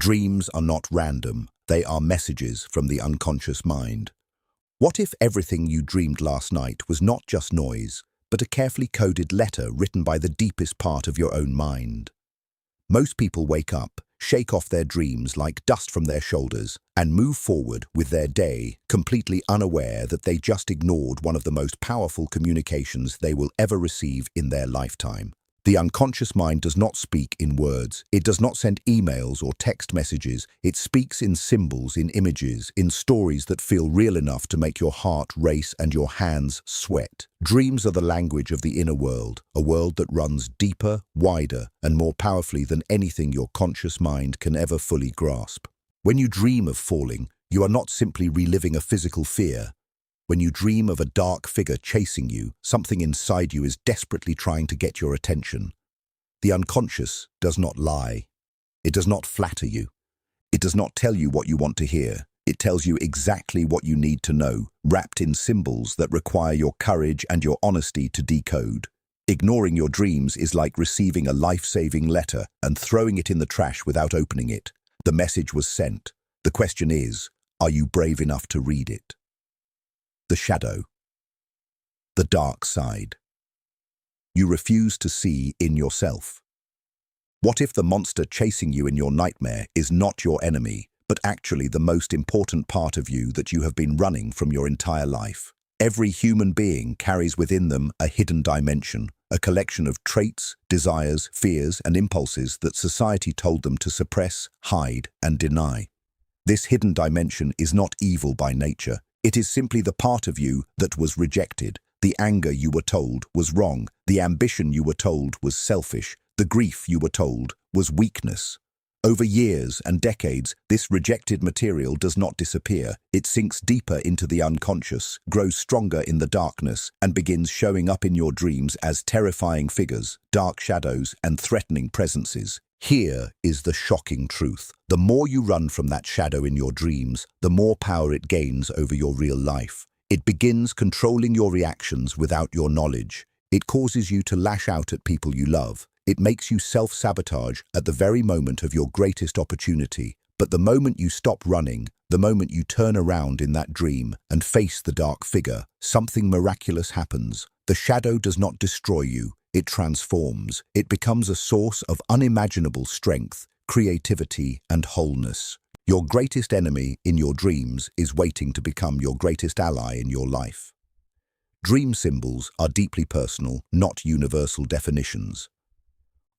Dreams are not random, they are messages from the unconscious mind. What if everything you dreamed last night was not just noise, but a carefully coded letter written by the deepest part of your own mind? Most people wake up, shake off their dreams like dust from their shoulders, and move forward with their day, completely unaware that they just ignored one of the most powerful communications they will ever receive in their lifetime. The unconscious mind does not speak in words. It does not send emails or text messages. It speaks in symbols, in images, in stories that feel real enough to make your heart race and your hands sweat. Dreams are the language of the inner world, a world that runs deeper, wider, and more powerfully than anything your conscious mind can ever fully grasp. When you dream of falling, you are not simply reliving a physical fear. When you dream of a dark figure chasing you, something inside you is desperately trying to get your attention. The unconscious does not lie. It does not flatter you. It does not tell you what you want to hear. It tells you exactly what you need to know, wrapped in symbols that require your courage and your honesty to decode. Ignoring your dreams is like receiving a life-saving letter and throwing it in the trash without opening it. The message was sent. The question is, are you brave enough to read it? The shadow. The dark side. You refuse to see in yourself. What if the monster chasing you in your nightmare is not your enemy, but actually the most important part of you that you have been running from your entire life? Every human being carries within them a hidden dimension, a collection of traits, desires, fears, and impulses that society told them to suppress, hide, and deny. This hidden dimension is not evil by nature. It is simply the part of you that was rejected. The anger you were told was wrong. The ambition you were told was selfish. The grief you were told was weakness. Over years and decades, this rejected material does not disappear. It sinks deeper into the unconscious, grows stronger in the darkness, and begins showing up in your dreams as terrifying figures, dark shadows, and threatening presences. Here is the shocking truth. The more you run from that shadow in your dreams, the more power it gains over your real life. It begins controlling your reactions without your knowledge. It causes you to lash out at people you love. It makes you self-sabotage at the very moment of your greatest opportunity. But the moment you stop running, the moment you turn around in that dream and face the dark figure, something miraculous happens. The shadow does not destroy you. It transforms. It becomes a source of unimaginable strength, creativity, and wholeness. Your greatest enemy in your dreams is waiting to become your greatest ally in your life. Dream symbols are deeply personal, not universal definitions.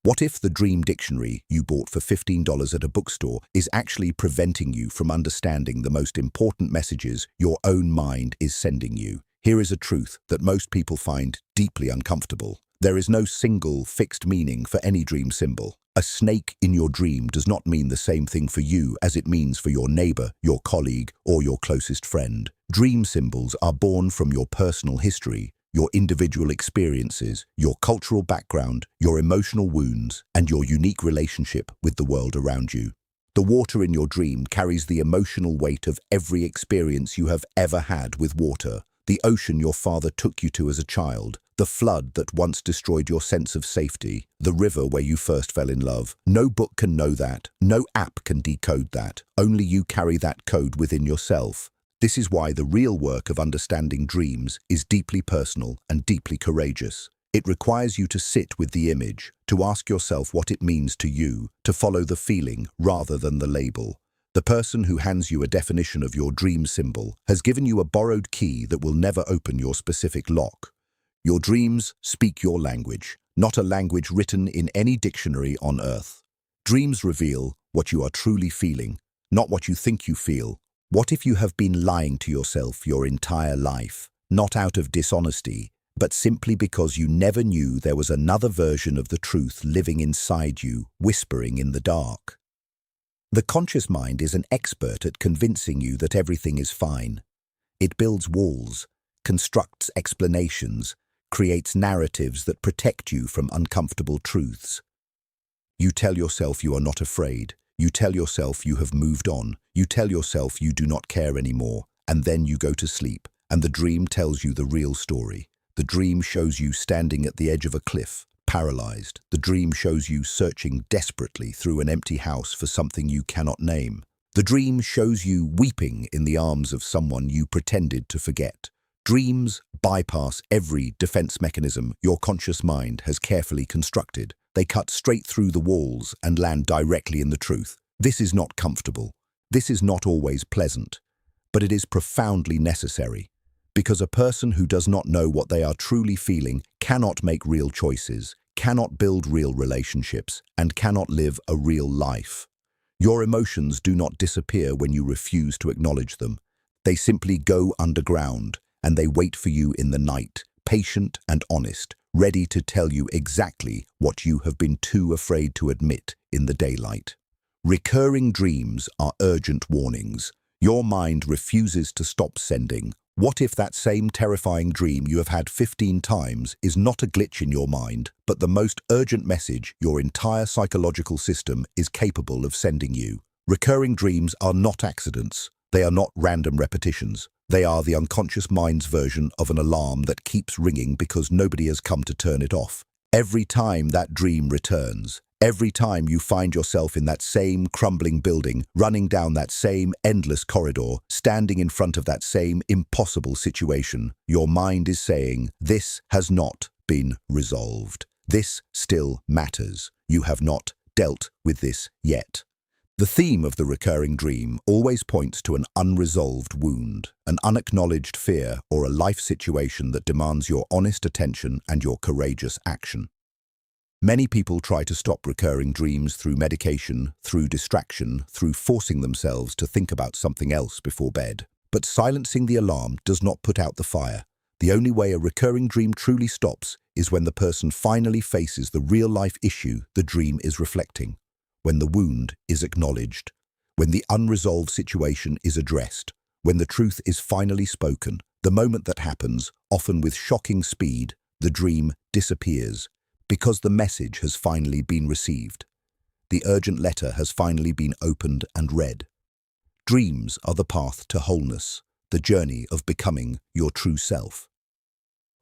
What if the dream dictionary you bought for $15 at a bookstore is actually preventing you from understanding the most important messages your own mind is sending you? Here is a truth that most people find deeply uncomfortable. There is no single, fixed meaning for any dream symbol. A snake in your dream does not mean the same thing for you as it means for your neighbor, your colleague, or your closest friend. Dream symbols are born from your personal history, your individual experiences, your cultural background, your emotional wounds, and your unique relationship with the world around you. The water in your dream carries the emotional weight of every experience you have ever had with water. The ocean your father took you to as a child, the flood that once destroyed your sense of safety, the river where you first fell in love. No book can know that. No app can decode that. Only you carry that code within yourself. This is why the real work of understanding dreams is deeply personal and deeply courageous. It requires you to sit with the image, to ask yourself what it means to you, to follow the feeling rather than the label. The person who hands you a definition of your dream symbol has given you a borrowed key that will never open your specific lock. Your dreams speak your language, not a language written in any dictionary on earth. Dreams reveal what you are truly feeling, not what you think you feel. What if you have been lying to yourself your entire life, not out of dishonesty, but simply because you never knew there was another version of the truth living inside you, whispering in the dark? The conscious mind is an expert at convincing you that everything is fine. It builds walls, constructs explanations, creates narratives that protect you from uncomfortable truths. You tell yourself you are not afraid. You tell yourself you have moved on. You tell yourself you do not care anymore. And then you go to sleep, and the dream tells you the real story. The dream shows you standing at the edge of a cliff, paralyzed. The dream shows you searching desperately through an empty house for something you cannot name. The dream shows you weeping in the arms of someone you pretended to forget. Dreams bypass every defense mechanism your conscious mind has carefully constructed. They cut straight through the walls and land directly in the truth. This is not comfortable. This is not always pleasant, but it is profoundly necessary, because a person who does not know what they are truly feeling cannot make real choices, cannot build real relationships, and cannot live a real life. Your emotions do not disappear when you refuse to acknowledge them. They simply go underground, and they wait for you in the night, patient and honest, ready to tell you exactly what you have been too afraid to admit in the daylight. Recurring dreams are urgent warnings. Your mind refuses to stop sending. What if that same terrifying dream you have had 15 times is not a glitch in your mind, but the most urgent message your entire psychological system is capable of sending you? Recurring dreams are not accidents. They are not random repetitions. They are the unconscious mind's version of an alarm that keeps ringing because nobody has come to turn it off. Every time that dream returns, every time you find yourself in that same crumbling building, running down that same endless corridor, standing in front of that same impossible situation, your mind is saying, "This has not been resolved. This still matters. You have not dealt with this yet." The theme of the recurring dream always points to an unresolved wound, an unacknowledged fear, or a life situation that demands your honest attention and your courageous action. Many people try to stop recurring dreams through medication, through distraction, through forcing themselves to think about something else before bed. But silencing the alarm does not put out the fire. The only way a recurring dream truly stops is when the person finally faces the real-life issue the dream is reflecting, when the wound is acknowledged, when the unresolved situation is addressed, when the truth is finally spoken. The moment that happens, often with shocking speed, the dream disappears, because the message has finally been received. The urgent letter has finally been opened and read. Dreams are the path to wholeness, the journey of becoming your true self.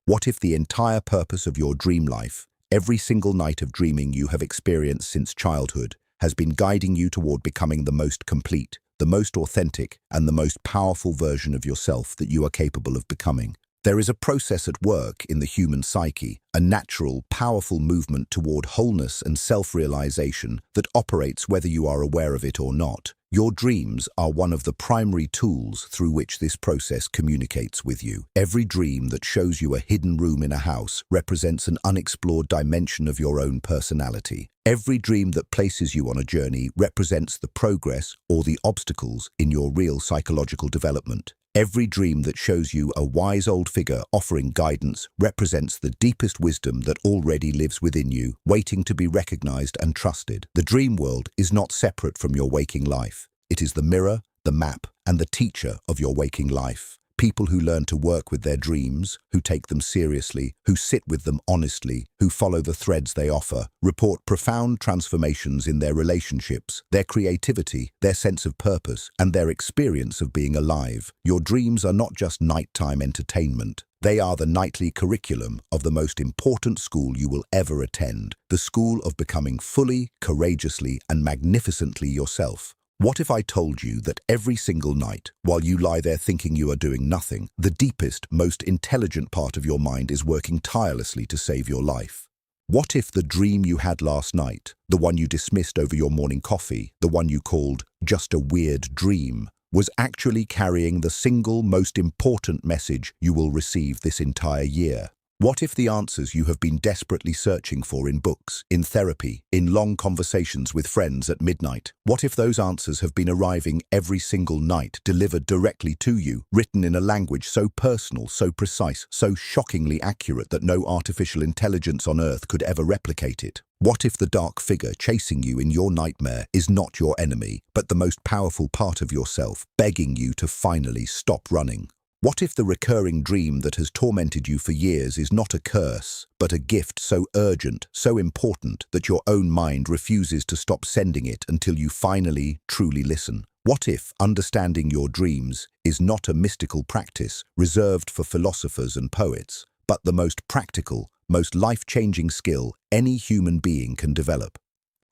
What if the entire purpose of your dream life, every single night of dreaming you have experienced since childhood, has been guiding you toward becoming the most complete, the most authentic, and the most powerful version of yourself that you are capable of becoming? There is a process at work in the human psyche, a natural, powerful movement toward wholeness and self-realization that operates whether you are aware of it or not. Your dreams are one of the primary tools through which this process communicates with you. Every dream that shows you a hidden room in a house represents an unexplored dimension of your own personality. Every dream that places you on a journey represents the progress or the obstacles in your real psychological development. Every dream that shows you a wise old figure offering guidance represents the deepest wisdom that already lives within you, waiting to be recognized and trusted. The dream world is not separate from your waking life. It is the mirror, the map, and the teacher of your waking life. People who learn to work with their dreams, who take them seriously, who sit with them honestly, who follow the threads they offer, report profound transformations in their relationships, their creativity, their sense of purpose, and their experience of being alive. Your dreams are not just nighttime entertainment. They are the nightly curriculum of the most important school you will ever attend, the school of becoming fully, courageously, and magnificently yourself. What if I told you that every single night, while you lie there thinking you are doing nothing, the deepest, most intelligent part of your mind is working tirelessly to save your life? What if the dream you had last night, the one you dismissed over your morning coffee, the one you called just a weird dream, was actually carrying the single most important message you will receive this entire year? What if the answers you have been desperately searching for in books, in therapy, in long conversations with friends at midnight, what if those answers have been arriving every single night, delivered directly to you, written in a language so personal, so precise, so shockingly accurate that no artificial intelligence on Earth could ever replicate it? What if the dark figure chasing you in your nightmare is not your enemy, but the most powerful part of yourself, begging you to finally stop running? What if the recurring dream that has tormented you for years is not a curse, but a gift so urgent, so important, that your own mind refuses to stop sending it until you finally, truly listen? What if understanding your dreams is not a mystical practice reserved for philosophers and poets, but the most practical, most life-changing skill any human being can develop.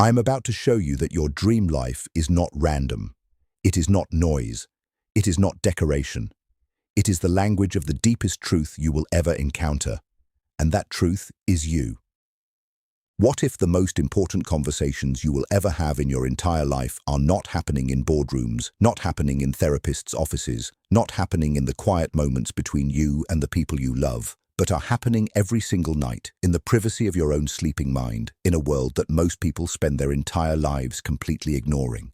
I am about to show you that your dream life is not random. It is not noise. It is not decoration. It is the language of the deepest truth you will ever encounter. And that truth is you. What if the most important conversations you will ever have in your entire life are not happening in boardrooms, not happening in therapists' offices, not happening in the quiet moments between you and the people you love, but are happening every single night in the privacy of your own sleeping mind, in a world that most people spend their entire lives completely ignoring?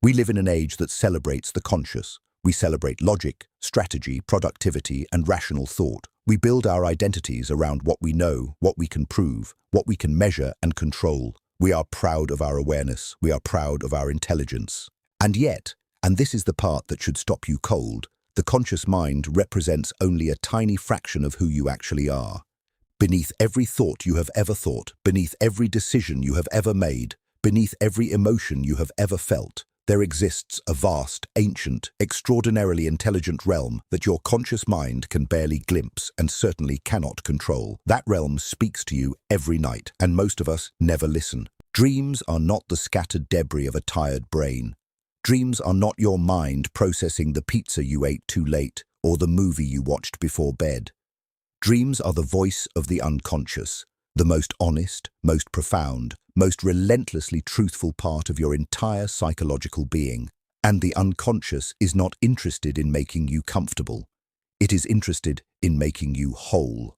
We live in an age that celebrates the conscious. We celebrate logic, strategy, productivity, and rational thought. We build our identities around what we know, what we can prove, what we can measure and control. We are proud of our awareness. We are proud of our intelligence. And yet, and this is the part that should stop you cold, the conscious mind represents only a tiny fraction of who you actually are. Beneath every thought you have ever thought, beneath every decision you have ever made, beneath every emotion you have ever felt, there exists a vast, ancient, extraordinarily intelligent realm that your conscious mind can barely glimpse and certainly cannot control. That realm speaks to you every night, and most of us never listen. Dreams are not the scattered debris of a tired brain. Dreams are not your mind processing the pizza you ate too late or the movie you watched before bed. Dreams are the voice of the unconscious, the most honest, most profound, most relentlessly truthful part of your entire psychological being. And the unconscious is not interested in making you comfortable. It is interested in making you whole.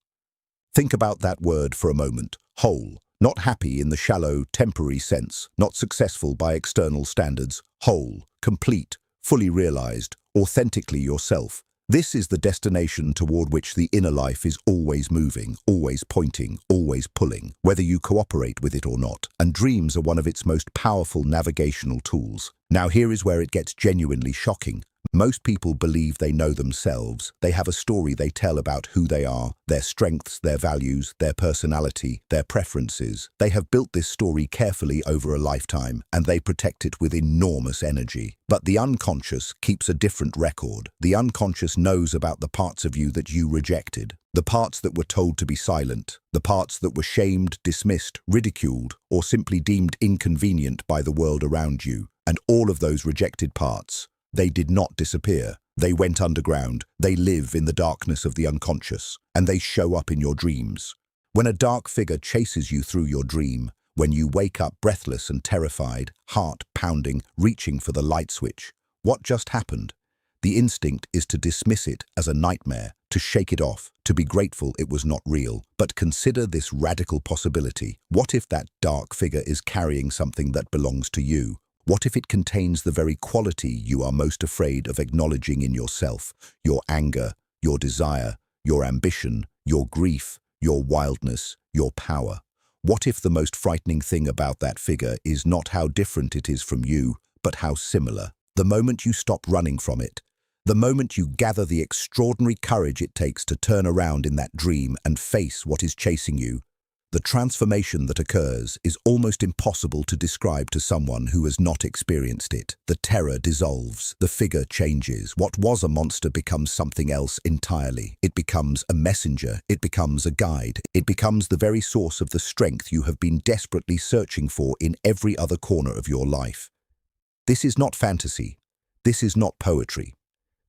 Think about that word for a moment, whole. Not happy in the shallow, temporary sense, not successful by external standards, whole, complete, fully realized, authentically yourself. This is the destination toward which the inner life is always moving, always pointing, always pulling, whether you cooperate with it or not. And dreams are one of its most powerful navigational tools. Now here is where it gets genuinely shocking. Most people believe they know themselves. They have a story they tell about who they are, their strengths, their values, their personality, their preferences. They have built this story carefully over a lifetime, and they protect it with enormous energy. But the unconscious keeps a different record. The unconscious knows about the parts of you that you rejected, the parts that were told to be silent, the parts that were shamed, dismissed, ridiculed, or simply deemed inconvenient by the world around you. And all of those rejected parts, they did not disappear. They went underground. They live in the darkness of the unconscious, and they show up in your dreams. When a dark figure chases you through your dream, when you wake up breathless and terrified, heart pounding, reaching for the light switch, what just happened? The instinct is to dismiss it as a nightmare, to shake it off, to be grateful it was not real. But consider this radical possibility. What if that dark figure is carrying something that belongs to you? What if it contains the very quality you are most afraid of acknowledging in yourself? Your anger, your desire, your ambition, your grief, your wildness, your power. What if the most frightening thing about that figure is not how different it is from you, but how similar? The moment you stop running from it, the moment you gather the extraordinary courage it takes to turn around in that dream and face what is chasing you, the transformation that occurs is almost impossible to describe to someone who has not experienced it. The terror dissolves, the figure changes. What was a monster becomes something else entirely. It becomes a messenger, it becomes a guide, it becomes the very source of the strength you have been desperately searching for in every other corner of your life. This is not fantasy. This is not poetry.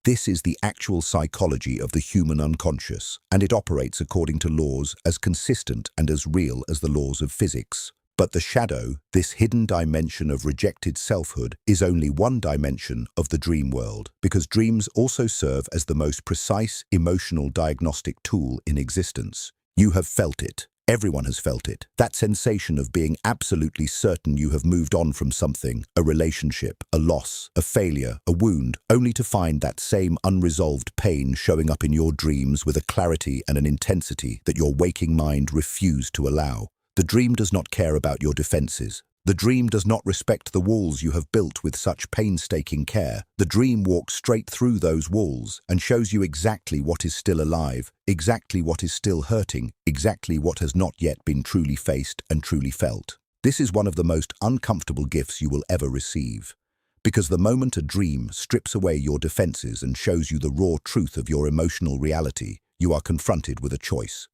This is the actual psychology of the human unconscious, and it operates according to laws as consistent and as real as the laws of physics. But the shadow, this hidden dimension of rejected selfhood, is only one dimension of the dream world, because dreams also serve as the most precise emotional diagnostic tool in existence. You have felt it. Everyone has felt it. That sensation of being absolutely certain you have moved on from something, a relationship, a loss, a failure, a wound, only to find that same unresolved pain showing up in your dreams with a clarity and an intensity that your waking mind refused to allow. The dream does not care about your defenses. The dream does not respect the walls you have built with such painstaking care. The dream walks straight through those walls and shows you exactly what is still alive, exactly what is still hurting, exactly what has not yet been truly faced and truly felt. This is one of the most uncomfortable gifts you will ever receive. Because the moment a dream strips away your defenses and shows you the raw truth of your emotional reality, you are confronted with a choice.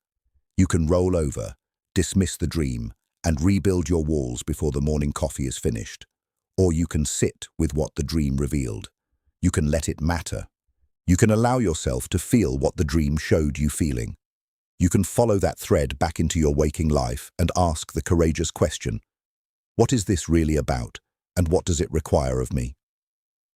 You can roll over, dismiss the dream, and rebuild your walls before the morning coffee is finished. Or you can sit with what the dream revealed. You can let it matter. You can allow yourself to feel what the dream showed you feeling. You can follow that thread back into your waking life and ask the courageous question, what is this really about, and what does it require of me?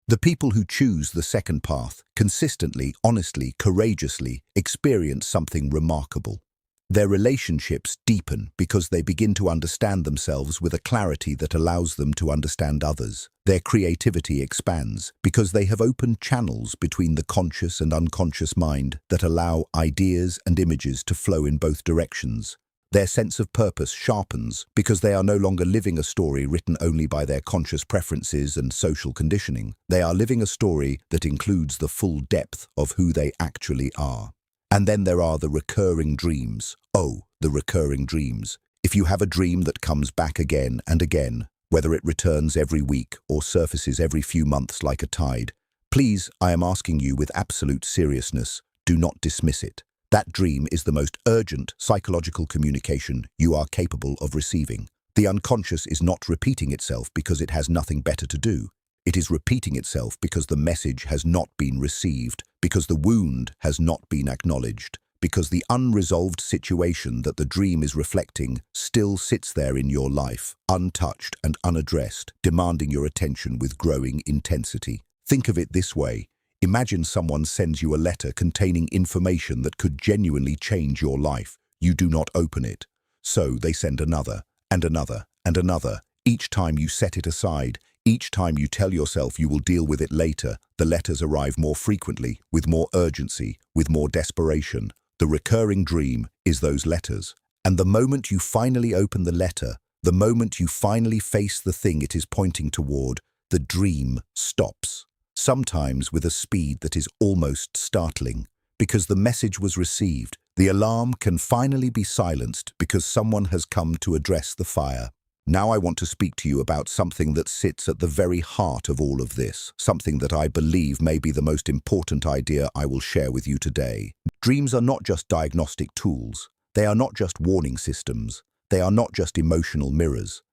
The people who choose the second path consistently, honestly, courageously experience something remarkable. Their relationships deepen because they begin to understand themselves with a clarity that allows them to understand others. Their creativity expands because they have opened channels between the conscious and unconscious mind that allow ideas and images to flow in both directions. Their sense of purpose sharpens because they are no longer living a story written only by their conscious preferences and social conditioning. They are living a story that includes the full depth of who they actually are. And then there are the recurring dreams. Oh, the recurring dreams. If you have a dream that comes back again and again, whether it returns every week or surfaces every few months like a tide, please, I am asking you with absolute seriousness, do not dismiss it. That dream is the most urgent psychological communication you are capable of receiving. The unconscious is not repeating itself because it has nothing better to do. It is repeating itself because the message has not been received, because the wound has not been acknowledged, because the unresolved situation that the dream is reflecting still sits there in your life, untouched and unaddressed, demanding your attention with growing intensity. Think of it this way. Imagine someone sends you a letter containing information that could genuinely change your life. You do not open it. So they send another, and another, and another. Each time you set it aside, each time you tell yourself you will deal with it later, the letters arrive more frequently, with more urgency, with more desperation. The recurring dream is those letters. And the moment you finally open the letter, the moment you finally face the thing it is pointing toward, the dream stops. Sometimes with a speed that is almost startling. Because the message was received, the alarm can finally be silenced because someone has come to address the fire. Now I want to speak to you about something that sits at the very heart of all of this, something that I believe may be the most important idea I will share with you today. Dreams are not just diagnostic tools. They are not just warning systems. They are not just emotional mirrors.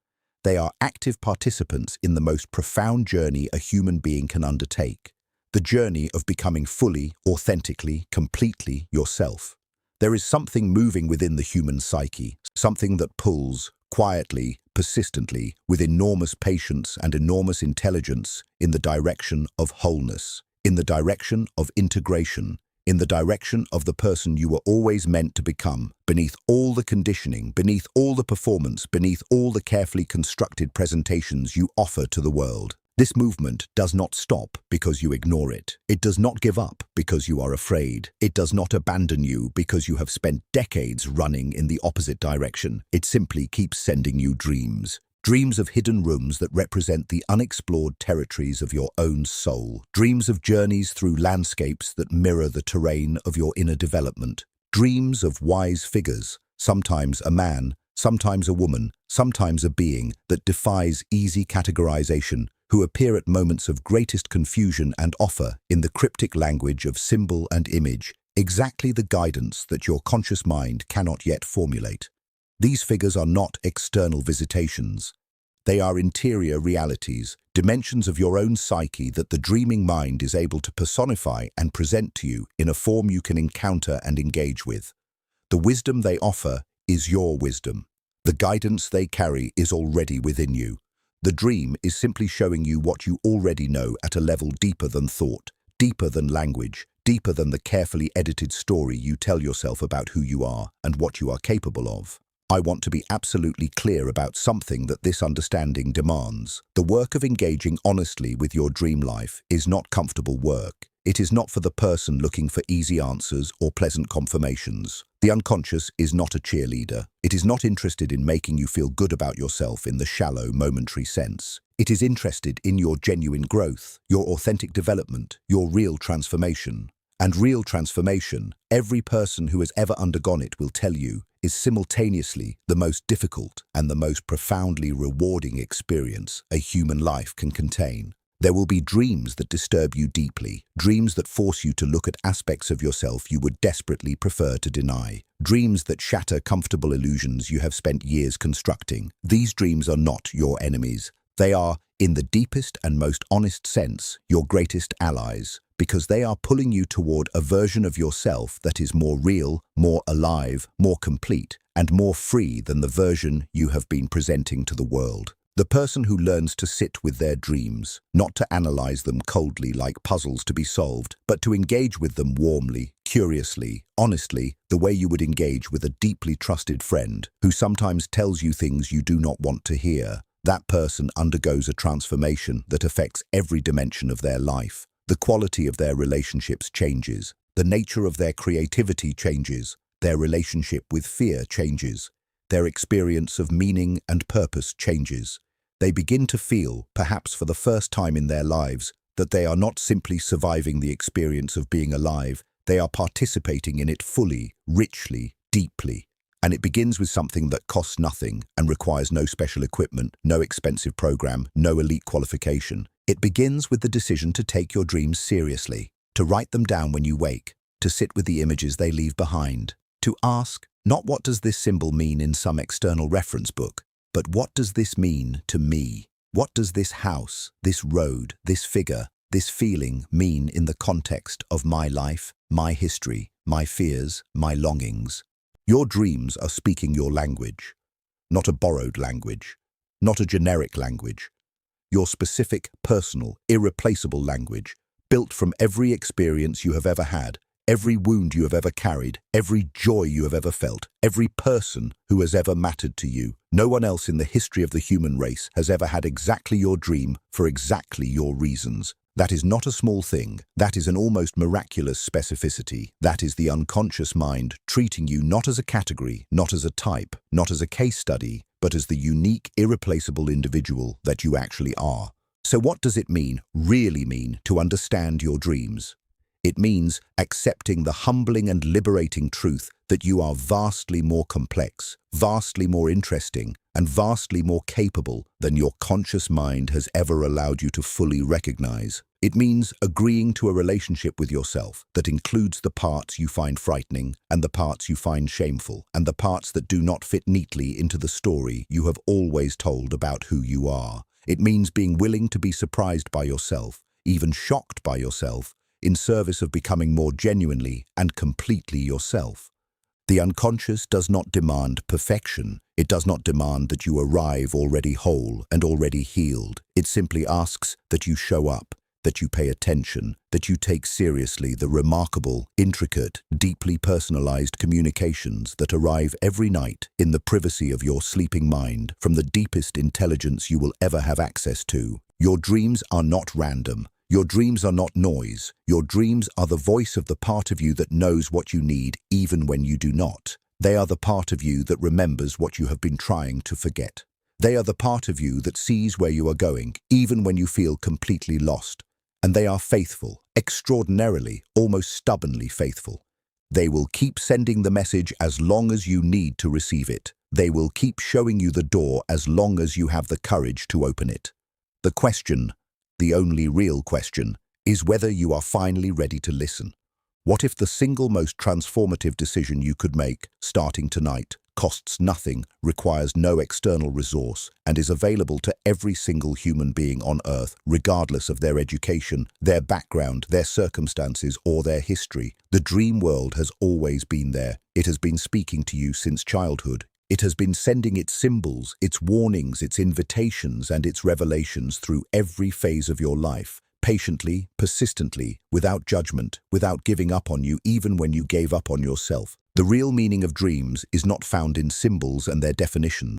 They are active participants in the most profound journey a human being can undertake. The journey of becoming fully, authentically, completely yourself. There is something moving within the human psyche, something that pulls, quietly, persistently, with enormous patience and enormous intelligence in the direction of wholeness, in the direction of integration, in the direction of the person you were always meant to become, beneath all the conditioning, beneath all the performance, beneath all the carefully constructed presentations you offer to the world. This movement does not stop because you ignore it. It does not give up because you are afraid. It does not abandon you because you have spent decades running in the opposite direction. It simply keeps sending you dreams. Dreams of hidden rooms that represent the unexplored territories of your own soul. Dreams of journeys through landscapes that mirror the terrain of your inner development. Dreams of wise figures, sometimes a man, sometimes a woman, sometimes a being that defies easy categorization, who appear at moments of greatest confusion and offer, in the cryptic language of symbol and image, exactly the guidance that your conscious mind cannot yet formulate. These figures are not external visitations. They are interior realities, dimensions of your own psyche that the dreaming mind is able to personify and present to you in a form you can encounter and engage with. The wisdom they offer is your wisdom. The guidance they carry is already within you. The dream is simply showing you what you already know at a level deeper than thought, deeper than language, deeper than the carefully edited story you tell yourself about who you are and what you are capable of. I want to be absolutely clear about something that this understanding demands. The work of engaging honestly with your dream life is not comfortable work. It is not for the person looking for easy answers or pleasant confirmations. The unconscious is not a cheerleader. It is not interested in making you feel good about yourself in the shallow, momentary sense. It is interested in your genuine growth, your authentic development, your real transformation. And real transformation, every person who has ever undergone it will tell you, is simultaneously the most difficult and the most profoundly rewarding experience a human life can contain. There will be dreams that disturb you deeply, dreams that force you to look at aspects of yourself you would desperately prefer to deny, dreams that shatter comfortable illusions you have spent years constructing. These dreams are not your enemies. They are, in the deepest and most honest sense, your greatest allies, because they are pulling you toward a version of yourself that is more real, more alive, more complete, and more free than the version you have been presenting to the world. The person who learns to sit with their dreams, not to analyze them coldly like puzzles to be solved, but to engage with them warmly, curiously, honestly, the way you would engage with a deeply trusted friend who sometimes tells you things you do not want to hear, that person undergoes a transformation that affects every dimension of their life. The quality of their relationships changes. The nature of their creativity changes. Their relationship with fear changes. Their experience of meaning and purpose changes. They begin to feel, perhaps for the first time in their lives, that they are not simply surviving the experience of being alive, they are participating in it fully, richly, deeply. And it begins with something that costs nothing and requires no special equipment, no expensive program, no elite qualification. It begins with the decision to take your dreams seriously, to write them down when you wake, to sit with the images they leave behind, to ask, not what does this symbol mean in some external reference book, but what does this mean to me? What does this house, this road, this figure, this feeling mean in the context of my life, my history, my fears, my longings? Your dreams are speaking your language, not a borrowed language, not a generic language. Your specific, personal, irreplaceable language, built from every experience you have ever had, every wound you have ever carried, every joy you have ever felt, every person who has ever mattered to you. No one else in the history of the human race has ever had exactly your dream for exactly your reasons. That is not a small thing. That is an almost miraculous specificity. That is the unconscious mind treating you not as a category, not as a type, not as a case study, but as the unique, irreplaceable individual that you actually are. So what does it mean, really mean, to understand your dreams? It means accepting the humbling and liberating truth that you are vastly more complex, vastly more interesting, and vastly more capable than your conscious mind has ever allowed you to fully recognize. It means agreeing to a relationship with yourself that includes the parts you find frightening and the parts you find shameful and the parts that do not fit neatly into the story you have always told about who you are. It means being willing to be surprised by yourself, even shocked by yourself, in service of becoming more genuinely and completely yourself. The unconscious does not demand perfection. It does not demand that you arrive already whole and already healed. It simply asks that you show up, that you pay attention, that you take seriously the remarkable, intricate, deeply personalized communications that arrive every night in the privacy of your sleeping mind from the deepest intelligence you will ever have access to. Your dreams are not random. Your dreams are not noise. Your dreams are the voice of the part of you that knows what you need even when you do not. They are the part of you that remembers what you have been trying to forget. They are the part of you that sees where you are going even when you feel completely lost. And they are faithful, extraordinarily, almost stubbornly faithful. They will keep sending the message as long as you need to receive it. They will keep showing you the door as long as you have the courage to open it. The question, the only real question, is whether you are finally ready to listen. What if the single most transformative decision you could make, starting tonight, costs nothing, requires no external resource, and is available to every single human being on Earth, regardless of their education, their background, their circumstances, or their history? The dream world has always been there. It has been speaking to you since childhood. It has been sending its symbols, its warnings, its invitations, and its revelations through every phase of your life, patiently, persistently, without judgment, without giving up on you even when you gave up on yourself. The real meaning of dreams is not found in symbols and their definitions.